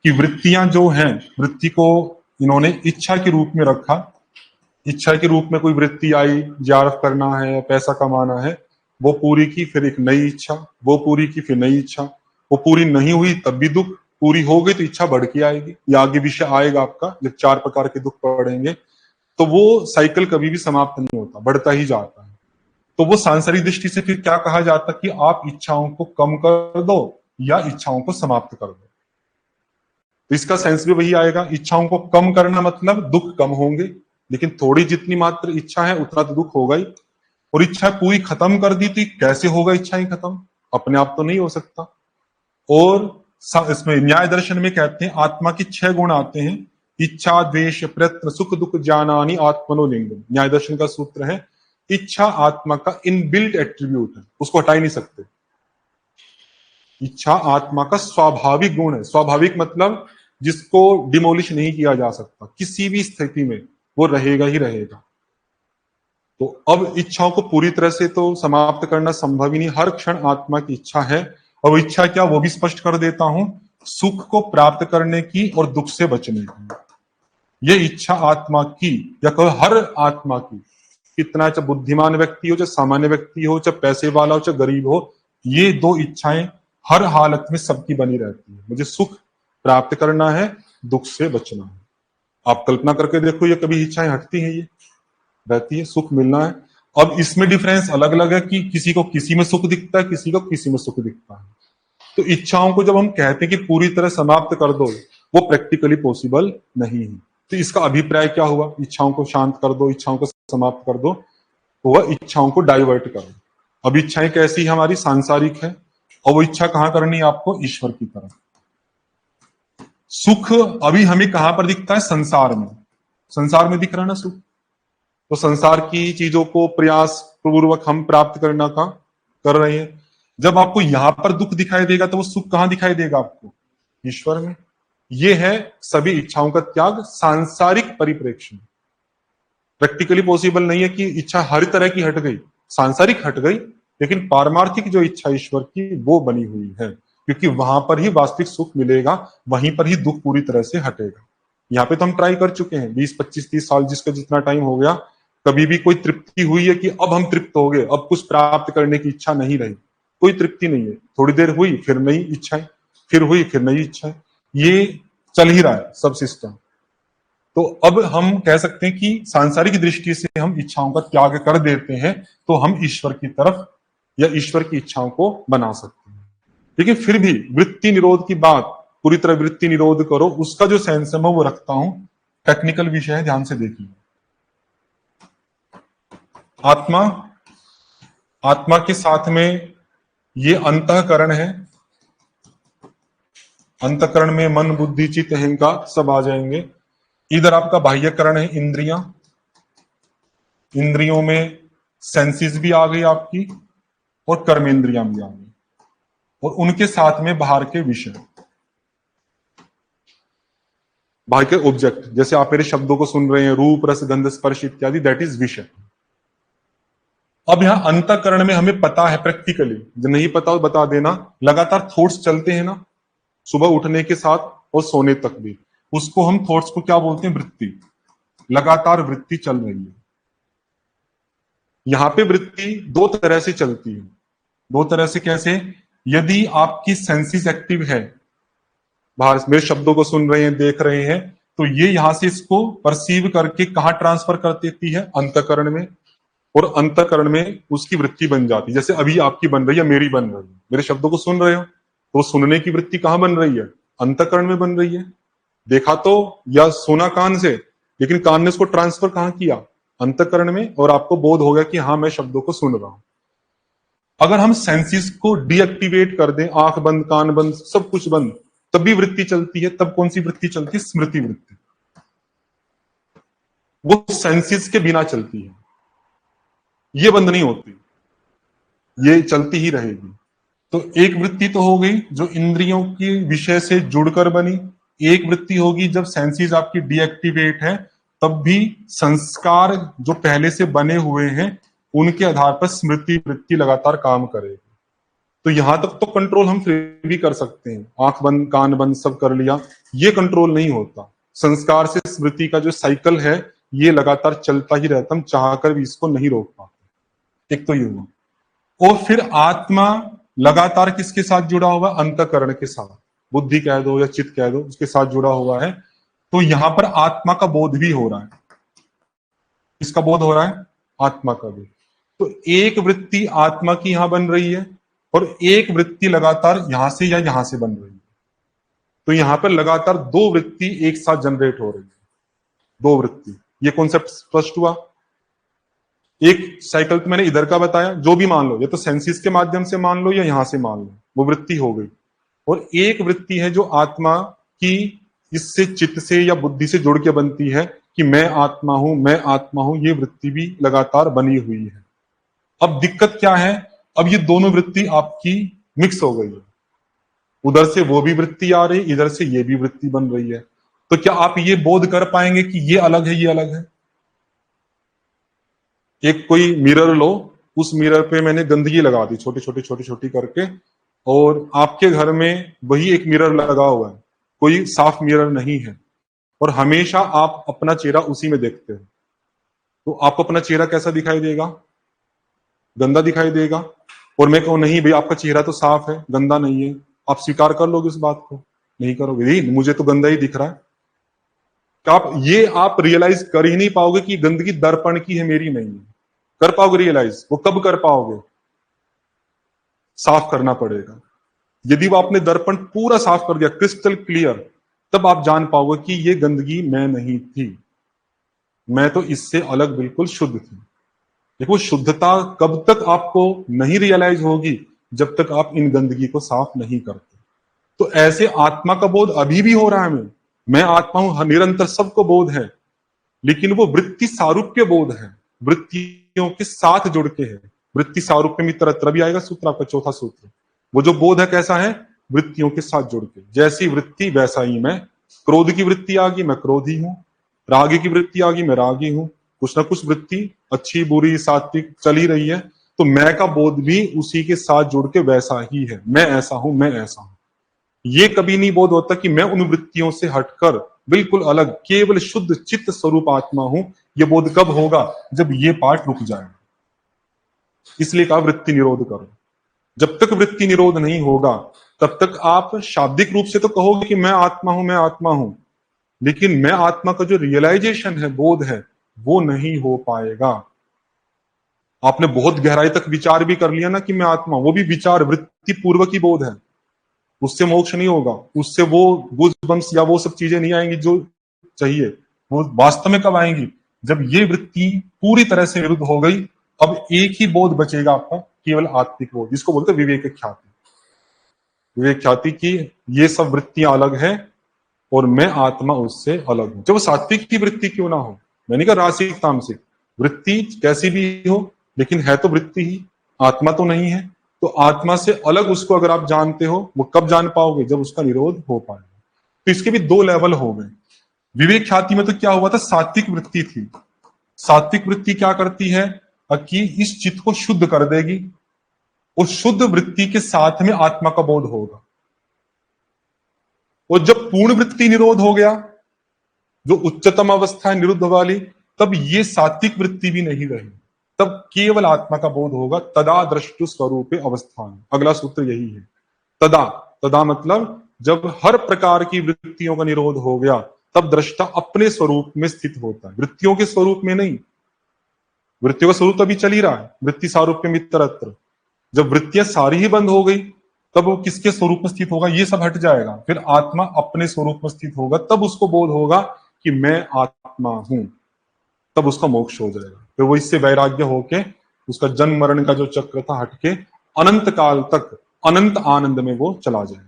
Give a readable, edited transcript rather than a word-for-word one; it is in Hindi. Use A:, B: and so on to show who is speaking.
A: कि वृत्तियां जो हैं, वृत्ति को इन्होंने इच्छा के रूप में रखा। इच्छा के रूप में कोई वृत्ति आई, जियारत करना है, पैसा कमाना है, वो पूरी की, फिर एक नई इच्छा, वो पूरी की, फिर नई इच्छा, वो पूरी नहीं हुई तब भी दुख, पूरी हो गई तो इच्छा बढ़ के आएगी। ये आगे विषय आएगा आपका जब 4 प्रकार के दुख पढ़ेंगे। तो वो साइकिल कभी भी समाप्त नहीं होता, बढ़ता ही जाता है। तो वो सांसारिक दृष्टि से फिर क्या कहा जाता कि आप इच्छाओं को कम कर दो या इच्छाओं को समाप्त कर दो। तो इसका सेंस भी वही आएगा, इच्छाओं को कम करना मतलब दुख कम होंगे, लेकिन थोड़ी जितनी मात्र इच्छा है उतना तो दुख होगा ही। और इच्छा पूरी खत्म कर दी तो कैसे होगा इच्छाएं खत्म? अपने आप तो नहीं हो सकता। और इसमें न्याय दर्शन में कहते हैं आत्मा की 6 गुण आते हैं, इच्छा, द्वेष, प्रयत्न, सुख, दुख, ज्ञानानि आत्मनोलिंगम। न्याय दर्शन का सूत्र है इच्छा आत्मा का इनबिल्ट एट्रीब्यूट है, उसको हटा ही नहीं सकते। इच्छा आत्मा का स्वाभाविक गुण है। स्वाभाविक मतलब जिसको डिमोलिश नहीं किया जा सकता, किसी भी स्थिति में वो रहेगा ही रहेगा। तो अब इच्छाओं को पूरी तरह से तो समाप्त करना संभव ही नहीं, हर क्षण आत्मा की इच्छा है। और वो इच्छा क्या, वो भी स्पष्ट कर देता हूं, सुख को प्राप्त करने की और दुख से बचने की। ये इच्छा आत्मा की, या कहो हर आत्मा की, कितना चाहे बुद्धिमान व्यक्ति हो, चाहे सामान्य व्यक्ति हो, चाहे पैसे वाला हो, चाहे गरीब हो, ये 2 इच्छाएं हर हालत में सबकी बनी रहती है। मुझे सुख प्राप्त करना है, दुख से बचना है। आप कल्पना करके देखो, ये कभी इच्छाएं हटती हैं? ये रहती है, सुख मिलना है। अब इसमें डिफरेंस अलग अलग है कि किसी को किसी में सुख दिखता है, किसी को किसी में सुख दिखता है। तो इच्छाओं को जब हम कहते हैं कि पूरी तरह समाप्त कर दो, वो प्रैक्टिकली पॉसिबल नहीं है। तो इसका अभिप्राय क्या हुआ? इच्छाओं को शांत कर दो, इच्छाओं को समाप्त कर दो, तो वह इच्छाओं को डाइवर्ट करो। अब इच्छाएं कैसी हमारी सांसारिक है, और वो इच्छा कहां करनी है आपको? ईश्वर की तरफ। सुख अभी हमें कहां पर दिखता है? संसार में। संसार में दिख रहा है ना सुख। तो संसार की चीजों को प्रयास पूर्वक हम प्राप्त करना का कर रहे हैं। जब आपको यहां पर दुख दिखाई देगा तो वो सुख कहां दिखाई देगा आपको? ईश्वर में। ये है सभी इच्छाओं का त्याग सांसारिक परिप्रेक्ष्य में। प्रैक्टिकली पॉसिबल नहीं है कि इच्छा हर तरह की हट गई, सांसारिक हट गई, लेकिन पारमार्थिक जो इच्छा ईश्वर की वो बनी हुई है, क्योंकि वहां पर ही वास्तविक सुख मिलेगा, वहीं पर ही दुख पूरी तरह से हटेगा। यहाँ पे तो हम ट्राई कर चुके हैं 20, 25, 30 साल, जिसका जितना टाइम हो गया, कभी भी कोई तृप्ति हुई है कि अब हम तृप्त हो गए, अब कुछ प्राप्त करने की इच्छा नहीं रही? कोई तृप्ति नहीं है। थोड़ी देर हुई, फिर नई इच्छाएं, फिर हुई, फिर नई इच्छाएं। ये चल ही रहा है सब सिस्टम। तो अब हम कह सकते हैं कि सांसारिक दृष्टि से हम इच्छाओं का त्याग कर देते हैं तो हम ईश्वर की तरफ या ईश्वर की इच्छाओं को बना सकते हैं। लेकिन फिर भी वृत्ति निरोध की बात, पूरी तरह वृत्ति निरोध करो, उसका जो सेंस है मैं वो रखता हूं। टेक्निकल विषय है, ध्यान से देखिए। आत्मा, आत्मा के साथ में ये अंतःकरण है। अंतःकरण में मन, बुद्धि, चित्त, अहंकार सब आ जाएंगे। इधर आपका बाह्यकरण है, इंद्रियां। इंद्रियों में सेंसेस भी आ गई आपकी, और कर्मेंद्रियां भी आ गई, और उनके साथ में बाहर के विषय, बाहर के ऑब्जेक्ट। जैसे आप मेरे शब्दों को सुन रहे हैं, रूप, रस, गंध, स्पर्श इत्यादि, दैट इज विषय। अब यहां अंतःकरण में हमें पता है प्रैक्टिकली, जो नहीं पता हो बता देना, लगातार थॉट्स चलते हैं ना, सुबह उठने के साथ और सोने तक भी। उसको हम थॉट्स को क्या बोलते हैं? वृत्ति। लगातार वृत्ति चल रही है। यहां पे वृत्ति 2 तरह से चलती है। 2 तरह से कैसे? यदि आपकी सेंसेस एक्टिव है, बाहर मेरे शब्दों को सुन रहे हैं, देख रहे हैं, तो ये यहां से इसको परसीव करके कहां ट्रांसफर कर देती है? अंतःकरण में। और अंतःकरण में उसकी वृत्ति बन जाती है। जैसे अभी आपकी बन रही है, मेरी बन रही है, मेरे शब्दों को सुन रहे हो, तो सुनने की वृत्ति कहां बन रही है? अंतःकरण में बन रही है। देखा तो या सुना कान से, लेकिन कान ने उसको ट्रांसफर कहां किया? अंतःकरण में। और आपको बोध हो गया कि हाँ मैं शब्दों को सुन रहा हूं। अगर हम सेंसेस को डीएक्टिवेट कर दें, आंख बंद, कान बंद, सब कुछ बंद, तब भी वृत्ति चलती है। तब कौन सी वृत्ति चलती है? स्मृति वृत्ति। वो सेंसेस के बिना चलती है, ये बंद नहीं होती, ये चलती ही रहेगी। तो एक वृत्ति तो हो गई जो इंद्रियों के विषय से जुड़कर बनी। एक वृत्ति होगी जब सेंसेस आपकी डीएक्टिवेट है, तब भी संस्कार जो पहले से बने हुए हैं उनके आधार पर स्मृति वृत्ति लगातार काम करेगी। तो यहां तक तो कंट्रोल हम फिर भी कर सकते हैं, आंख बंद कान बंद सब कर लिया, ये कंट्रोल नहीं होता। संस्कार से स्मृति का जो साइकिल है ये लगातार चलता ही रहता, हम चाहकर भी इसको नहीं रोक पाते। एक तो ये हुआ। और फिर आत्मा लगातार किसके साथ जुड़ा हुआ है? अंतःकरण के साथ, बुद्धि कह दो या चित्त कह दो, उसके साथ जुड़ा हुआ है। तो यहां पर आत्मा का बोध भी हो रहा है। किसका बोध हो रहा है? आत्मा का भी। तो एक वृत्ति आत्मा की यहां बन रही है और एक वृत्ति लगातार यहां से या यहां से बन रही है। तो यहां पर लगातार दो वृत्ति एक साथ जनरेट हो रही है, दो वृत्ति। ये कॉन्सेप्ट स्पष्ट हुआ? एक साइकिल तो मैंने इधर का बताया, जो भी मान लो, या तो सेंसिस के माध्यम से मान लो या यहां से मान लो, वो वृत्ति हो गई। और एक वृत्ति है जो आत्मा की इससे चित्त से या बुद्धि से जुड़ के बनती है कि मैं आत्मा हूं, मैं आत्मा हूं, ये वृत्ति भी लगातार बनी हुई है। अब दिक्कत क्या है? अब ये दोनों वृत्ति आपकी मिक्स हो गई है, उधर से वो भी वृत्ति आ रही, इधर से ये भी वृत्ति बन रही है। तो क्या आप ये बोध कर पाएंगे कि ये अलग है, ये अलग है? एक कोई मिरर लो, उस मिरर पे मैंने गंदगी लगा दी छोटी छोटी छोटी छोटी करके, और आपके घर में वही एक मिरर लगा हुआ है, कोई साफ मिरर नहीं है, और हमेशा आप अपना चेहरा उसी में देखते हो, तो आपको अपना चेहरा कैसा दिखाई देगा? गंदा दिखाई देगा। और मैं कहूं नहीं भाई आपका चेहरा तो साफ है, गंदा नहीं है, आप स्वीकार कर लोगे उस बात को? नहीं करोगे, नहीं मुझे तो गंदा ही दिख रहा है। आप रियलाइज कर ही नहीं पाओगे कि गंदगी दर्पण की है, मेरी नहीं है। कर पाओगे रियलाइज? वो कब कर पाओगे? साफ करना पड़ेगा। यदि वो आपने दर्पण पूरा साफ कर दिया, क्रिस्टल क्लियर, तब आप जान पाओगे कि ये गंदगी मैं नहीं थी, मैं तो इससे अलग बिल्कुल शुद्ध थी। देखो शुद्धता कब तक आपको नहीं रियलाइज होगी? जब तक आप इन गंदगी को साफ नहीं करते। तो ऐसे आत्मा का बोध अभी भी हो रहा है हमें, मैं आत्मा हूं, निरंतर सबको बोध है, लेकिन वो वृत्ति सारूप्य बोध है, वृत्तियों के साथ जुड़ के है। वृत्ति सारूप्य मित्रत्र भी आएगा सूत्र, आपका चौथा सूत्र। वो जो बोध है कैसा है? वृत्तियों के साथ जुड़ के, जैसी वृत्ति वैसा ही मैं। क्रोध की वृत्ति आ गई, मैं क्रोधी हूं। राग की वृत्ति आ गई, मैं रागी हूं। कुछ ना कुछ वृत्ति अच्छी बुरी सात्विक चल ही रही है, तो मैं का बोध भी उसी के साथ जुड़ के वैसा ही है, मैं ऐसा हूं, मैं ऐसा हूं। ये कभी नहीं बोध होता कि मैं उन वृत्तियों से हटकर बिल्कुल अलग केवल शुद्ध चित्त स्वरूप आत्मा हूं। ये बोध कब होगा? जब ये पार्ट रुक जाएगा। इसलिए कहा वृत्ति निरोध करो। जब तक वृत्ति निरोध नहीं होगा तब तक आप शाब्दिक रूप से तो कहोगे कि मैं आत्मा हूं, मैं आत्मा हूं, लेकिन मैं आत्मा का जो रियलाइजेशन है, बोध है, वो नहीं हो पाएगा। आपने बहुत गहराई तक विचार भी कर लिया ना कि मैं आत्मा, वो भी विचार वृत्ति पूर्वक ही बोध है, उससे मोक्ष नहीं होगा, उससे वो गुजबंश या वो सब चीजें नहीं आएंगी जो चाहिए। वो वास्तव में कब आएंगी? जब ये वृत्ति पूरी तरह से विरुद्ध हो गई। अब एक ही बोध बचेगा आपका, केवल आत्मिक बोध, जिसको बोलते हैं विवेक ख्याति। विवेक ख्याति की ये सब वृत्तियां अलग है और मैं आत्मा उससे अलग हूं। जब सात्विक की वृत्ति क्यों ना हो, मैंने कहा रासिक तामसिक वृत्ति कैसी भी हो, लेकिन है तो वृत्ति ही, आत्मा तो नहीं है। तो आत्मा से अलग उसको अगर आप जानते हो, वो कब जान पाओगे? जब उसका निरोध हो पाएगा। तो इसके भी दो लेवल हो गए। विवेक ख्याति में तो क्या हुआ था? सात्विक वृत्ति थी। सात्विक वृत्ति क्या करती है कि इस चित्त को शुद्ध कर देगी, उस शुद्ध वृत्ति के साथ में आत्मा का बोध होगा। और जब पूर्ण वृत्ति निरोध हो गया, जो उच्चतम अवस्था है निरुद्ध वाली, तब ये सात्विक वृत्ति भी नहीं रही, तब केवल आत्मा का बोध होगा। तदा दृष्टु स्वरूपे अवस्थान, अगला सूत्र यही है। तदा, तदा मतलब जब हर प्रकार की वृत्तियों का निरोध हो गया, तब दृष्टा अपने स्वरूप में स्थित होता है, वृत्तियों के स्वरूप में नहीं। वृत्तियों का स्वरूप तो अभी चल ही रहा है, वृत्ति सारूप्य मित्रत्र। जब वृत्तियां सारी ही बंद हो गई, तब वो किसके स्वरूप में स्थित होगा? ये सब हट जाएगा, फिर आत्मा अपने स्वरूप में स्थित होगा। तब उसको बोध होगा कि मैं आत्मा हूं, तब उसका मोक्ष हो जाएगा। फिर वो इससे वैराग्य होके उसका जन्म मरण का जो चक्र था हटके अनंत काल तक अनंत आनंद में वो चला जाएगा।